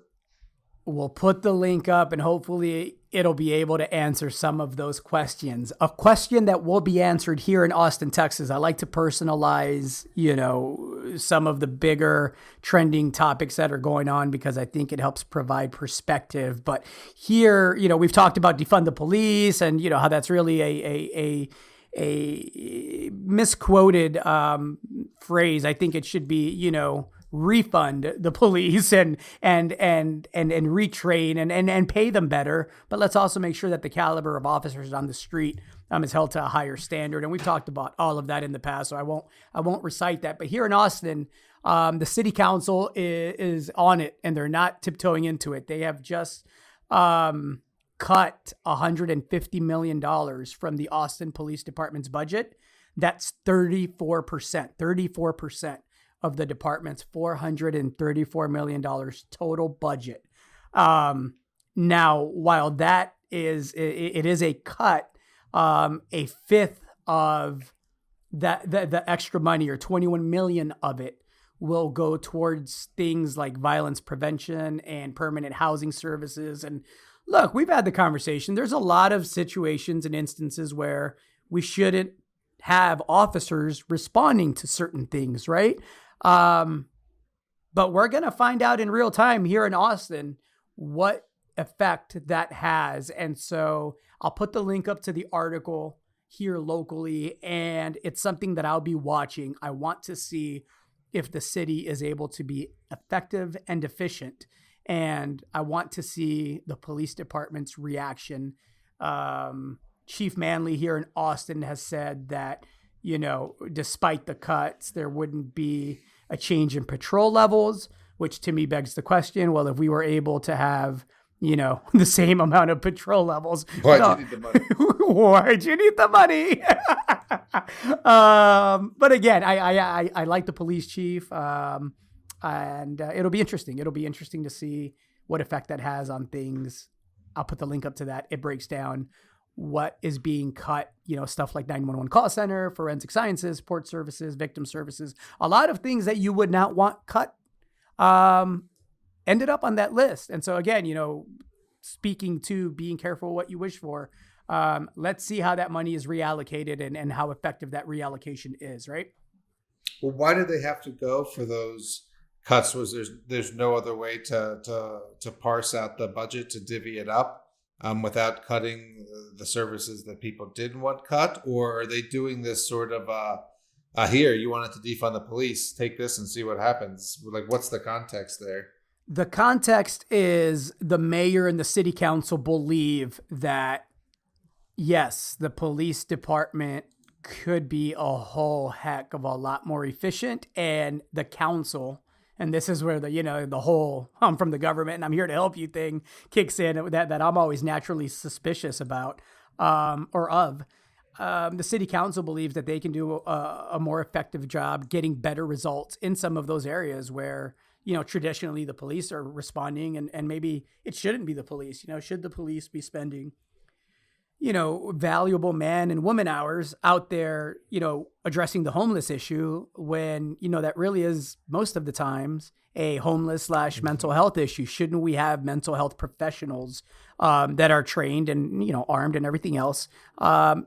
We'll put the link up and hopefully it'll be able to answer some of those questions. A question that will be answered here in Austin, Texas. I like to personalize, some of the bigger trending topics that are going on because I think it helps provide perspective. But here, we've talked about defund the police and, how that's really a misquoted phrase. I think it should be, refund the police and retrain and pay them better. But let's also make sure that the caliber of officers on the street is held to a higher standard. And we've talked about all of that in the past, so I won't recite that. But here in Austin, the city council is on it and they're not tiptoeing into it. They have just cut $150 million from the Austin Police Department's budget. That's 34% of the department's $434 million total budget. Now, while that is, it is a cut, a fifth of the extra money, or 21 million of it, will go towards things like violence prevention and permanent housing services. And look, we've had the conversation. There's a lot of situations and instances where we shouldn't have officers responding to certain things, right? But we're going to find out in real time here in Austin what effect that has. And so I'll put the link up to the article here locally, and it's something that I'll be watching. I want to see if the city is able to be effective and efficient. And I want to see the police department's reaction. Chief Manley here in Austin has said that, despite the cuts, there wouldn't be a change in patrol levels, which to me begs the question, well, if we were able to have, the same amount of patrol levels. Why'd you need the money? Why'd you need the money? But again, I like the police chief. And it'll be interesting. It'll be interesting to see what effect that has on things. I'll put the link up to that. It breaks down what is being cut, stuff like 911 call center, forensic sciences, support services, victim services. A lot of things that you would not want cut ended up on that list. And so again, speaking to being careful what you wish for, let's see how that money is reallocated and how effective that reallocation is, right? Well, why did they have to go for those cuts? Was there's no other way to parse out the budget, to divvy it up without cutting the services that people didn't want cut? Or are they doing this sort of here, you wanted to defund the police, take this and see what happens? Like, what's the context there? The context is the mayor and the city council believe that, yes, the police department could be a whole heck of a lot more efficient, and the council, and this is where the whole I'm from the government and I'm here to help you thing kicks in, that I'm always naturally suspicious about or of. The city council believes that they can do a more effective job getting better results in some of those areas where, traditionally the police are responding, and maybe it shouldn't be the police. Should the police be spending, valuable man and woman hours out there, addressing the homeless issue when, that really is most of the times a homeless / mental health issue? Shouldn't we have mental health professionals that are trained and, armed and everything else,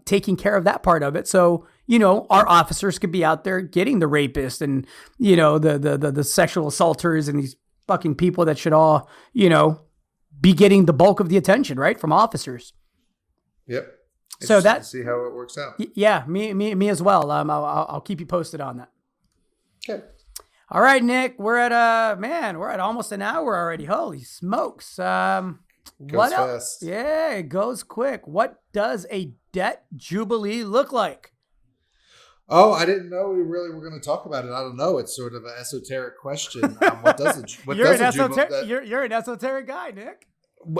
taking care of that part of it? So, our officers could be out there getting the rapists and, the sexual assaulters and these fucking people that should all, be getting the bulk of the attention, right, from officers. Yep. So that, see how it works out. Yeah, me as well. I'll keep you posted on that. Okay. All right, Nick, we're at almost an hour already. Holy smokes. Goes fast. Yeah, it goes quick. What does a debt jubilee look like? Oh, I didn't know we really were going to talk about it. I don't know. It's sort of an esoteric question. What does it? You're an esoteric guy, Nick.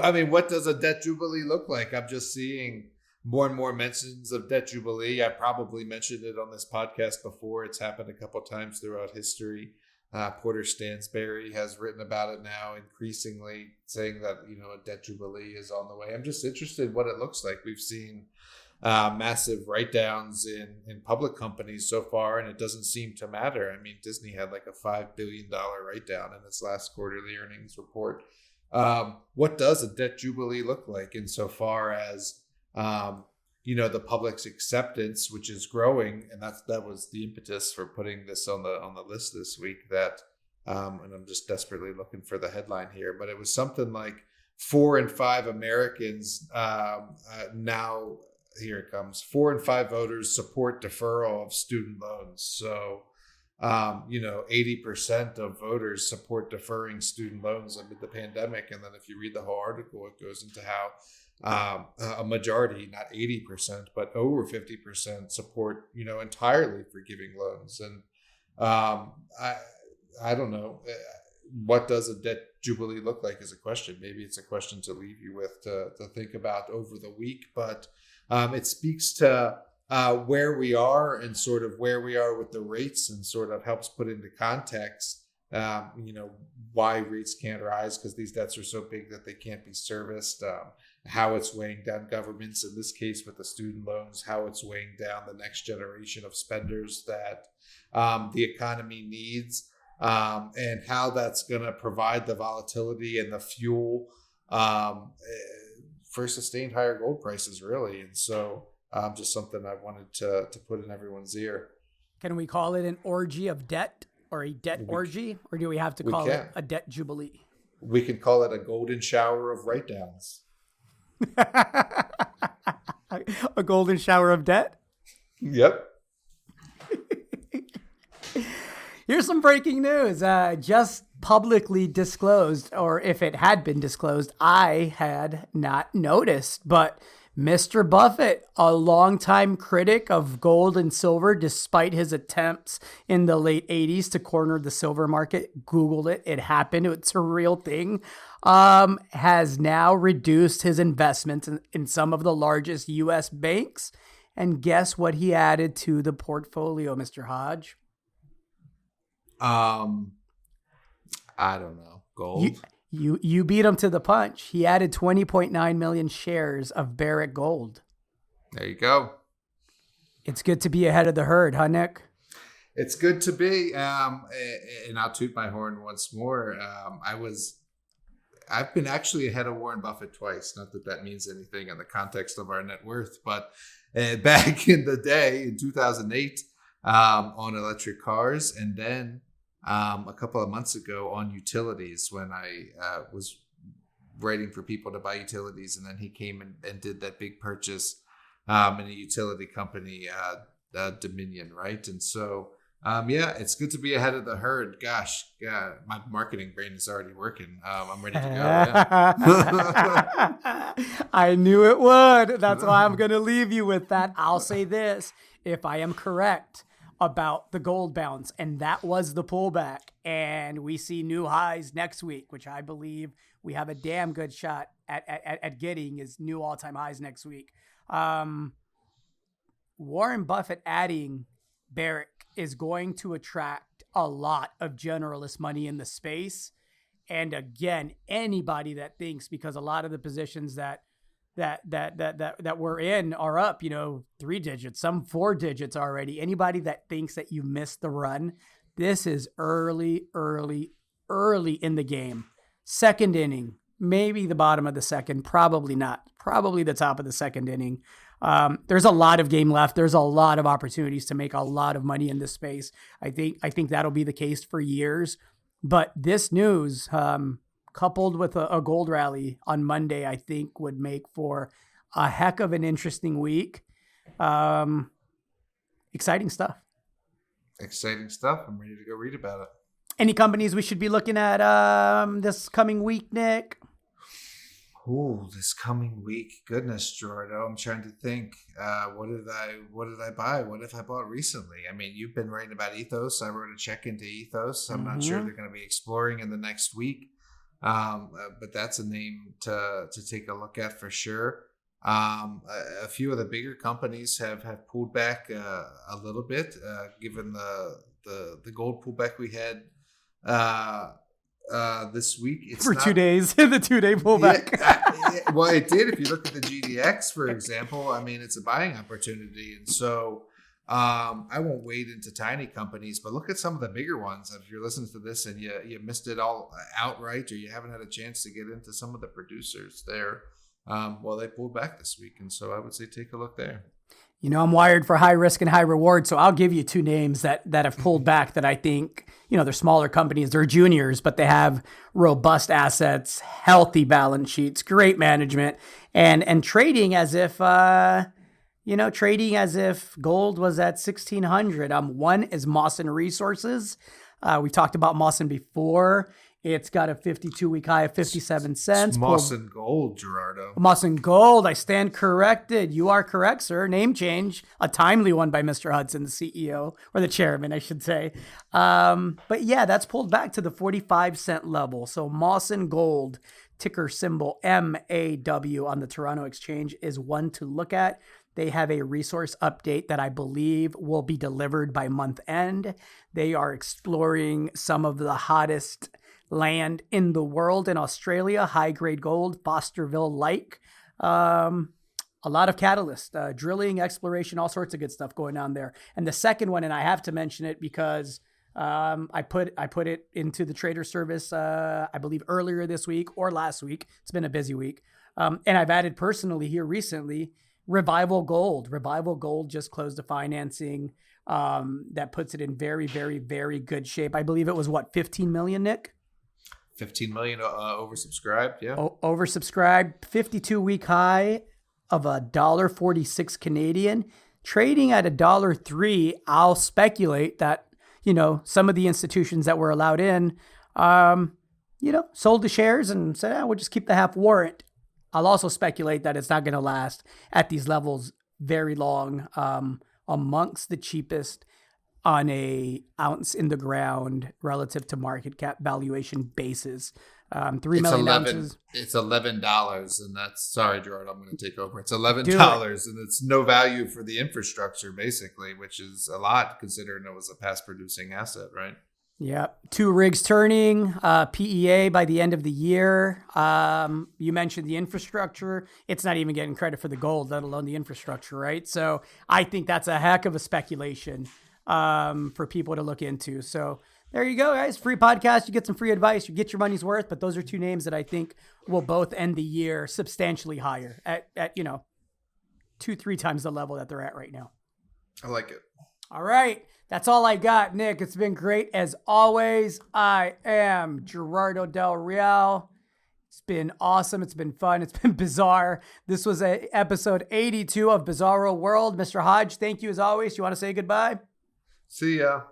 I mean, what does a debt jubilee look like? I'm just seeing more and more mentions of debt jubilee. I probably mentioned it on this podcast before. It's happened a couple of times throughout history. Porter Stansberry has written about it now, increasingly saying that a debt jubilee is on the way. I'm just interested in what it looks like. We've seen massive write-downs in public companies so far, and it doesn't seem to matter. I mean, Disney had like a $5 billion write-down in its last quarterly earnings report. What does a debt jubilee look like insofar as the public's acceptance, which is growing, and that was the impetus for putting this on the list this week. That and I'm just desperately looking for the headline here, but it was something like 4 in 5 Americans now. Here it comes. 4 in 5 voters support deferral of student loans. So, 80% of voters support deferring student loans amid the pandemic. And then if you read the whole article, it goes into how a majority, not 80%, but over 50% support, entirely forgiving loans. And I don't know. What does a debt jubilee look like is a question. Maybe it's a question to leave you with to think about over the week, but it speaks to where we are and sort of where we are with the rates, and sort of helps put into context, why rates can't rise because these debts are so big that they can't be serviced, how it's weighing down governments, in this case with the student loans, how it's weighing down the next generation of spenders that the economy needs, and how that's going to provide the volatility and the fuel for sustained higher gold prices, really. And so just something I wanted to put in everyone's ear. Can we call it an orgy of debt, or a debt orgy, or do we have to call it a debt jubilee? We can call it a golden shower of write-downs. A golden shower of debt? Yep. Here's some breaking news. Just publicly disclosed, or if it had been disclosed, I had not noticed. But Mr. Buffett, a longtime critic of gold and silver, despite his attempts in the late 80s to corner the silver market, Googled it. It happened. It's a real thing. Has now reduced his investments in some of the largest U.S. banks. And guess what he added to the portfolio, Mr. Hodge? I don't know. Gold. You beat him to the punch. He added 20.9 million shares of Barrick Gold. There you go. It's good to be ahead of the herd, huh, Nick? It's good to be. And I'll toot my horn once more. I've been actually ahead of Warren Buffett twice. Not that that means anything in the context of our net worth, but back in the day, in 2008, on electric cars, and then a couple of months ago on utilities, when I was writing for people to buy utilities, and then he came and did that big purchase in a utility company, Dominion, right? And so, it's good to be ahead of the herd. Gosh, my marketing brain is already working. I'm ready to go. Yeah. I knew it would. That's why I'm going to leave you with that. I'll say this. If I am correct about the gold bounce, and that was the pullback, and we see new highs next week, which I believe we have a damn good shot at getting is new all-time highs next week. Warren Buffett adding Barrick is going to attract a lot of generalist money in the space. And again, anybody that thinks, because a lot of the positions that we're in are up, 3 digits, some 4 digits already. Anybody that thinks that you missed the run, this is early in the game. Second inning, maybe the bottom of the second, probably not, probably the top of the second inning. There's a lot of game left. There's a lot of opportunities to make a lot of money in this space. I think that'll be the case for years. But this news, coupled with a gold rally on Monday, I think would make for a heck of an interesting week. Exciting stuff. Exciting stuff. I'm ready to go read about it. Any companies we should be looking at this coming week, Nick? Oh, this coming week, goodness, Gerardo. I'm trying to think. What did I buy? What have I bought recently? I mean, you've been writing about Ethos. I wrote a check into Ethos. I'm not sure they're going to be exploring in the next week, but that's a name to take a look at for sure. A few of the bigger companies have pulled back a little bit, given the gold pullback we had. This week it's for 2 days, the 2-day pullback. Well, it did. If you look at the GDX, for example, I mean, it's a buying opportunity. And so I won't wade into tiny companies, but look at some of the bigger ones. If you're listening to this and you missed it all outright, or you haven't had a chance to get into some of the producers there, well, they pulled back this week. And so I would say take a look there. You know, I'm wired for high risk and high reward, so I'll give you 2 names that have pulled back that I think, you know, they're smaller companies, they're juniors, but they have robust assets, healthy balance sheets, great management, and trading as if, trading as if gold was at 1,600. One is Mawson Resources. We talked about Mawson before. It's got a 52-week high of 57 cents. It's Mawson Gold, Gerardo. Mawson Gold. I stand corrected. You are correct, sir. Name change. A timely one by Mr. Hudson, the CEO, or the chairman, I should say. But yeah, that's pulled back to the 45-cent level. So Mawson Gold, ticker symbol MAW on the Toronto Exchange, is one to look at. They have a resource update that I believe will be delivered by month end. They are exploring some of the hottest land in the world in Australia, high-grade gold, Fosterville-like. A lot of catalyst, drilling, exploration, all sorts of good stuff going on there. And the second one, and I have to mention it because I put it into the trader service, I believe earlier this week or last week. It's been a busy week. And I've added personally here recently, Revival Gold. Revival Gold just closed a financing that puts it in very, very, very good shape. I believe it was, 15 million, Nick? 15 million oversubscribed, yeah. Oversubscribed, 52-week high of $1.46 Canadian, trading at $1.03. I'll speculate that, some of the institutions that were allowed in, sold the shares and said, we'll just keep the half warrant. I'll also speculate that it's not going to last at these levels very long, amongst the cheapest on a ounce in the ground relative to market cap valuation basis. 3 million ounces. It's $11, and that's, sorry, Gerard, I'm going to take over. It's $11, and it's no value for the infrastructure, basically, which is a lot considering it was a past producing asset, right? Yeah. 2 rigs turning, PEA by the end of the year. You mentioned the infrastructure. It's not even getting credit for the gold, let alone the infrastructure, right? So I think that's a heck of a speculation for people to look into. So there you go, guys. Free podcast. You get some free advice. You get your money's worth. But those are 2 names that I think will both end the year substantially higher at 2-3 times the level that they're at right now. I like it. All right. That's all I got, Nick. It's been great as always. I am Gerardo Del Real. It's been awesome. It's been fun. It's been bizarre. This was episode 82 of Bizarro World. Mr. Hodge, thank you as always. You want to say goodbye? See ya.